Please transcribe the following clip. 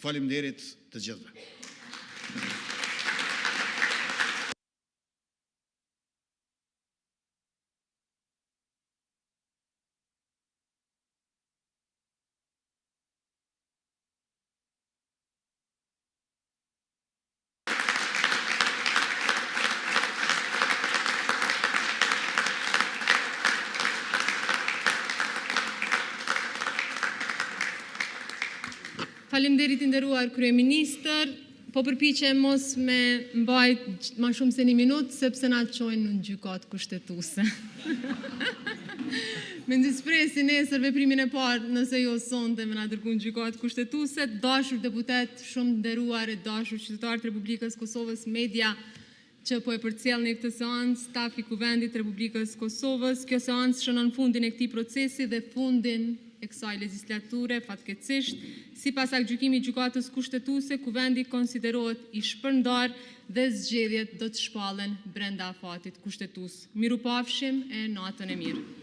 Faleminderit të gjithëve. Faleminderit i nderuar kryeministër, po përpiqem mos me mbajt më shumë se 1 minutë sepse na çojnë në gjykatë kushtetuese. Me ndispresi nesër veprimin e parë nëse jo sonte me na dërguar në gjykatë kushtetuese, dashur deputet, shumë nderuar e dashur qytetarë të Republikës Kosovës, media që po e përcjellni këtë seancë, staf i Kuvendit të Republikës Kosovës. Kjo seancë shënon fundin e këtij procesi dhe fundin e kësaj legislature, fatkeqësisht, sipas aktgjykimit gjykatës kushtetuese, Kuvendi konsiderohet i shpërndar dhe zgjedhjet do të shpallen brenda afatit kushtetues. Mirupafshim e natën e mirë.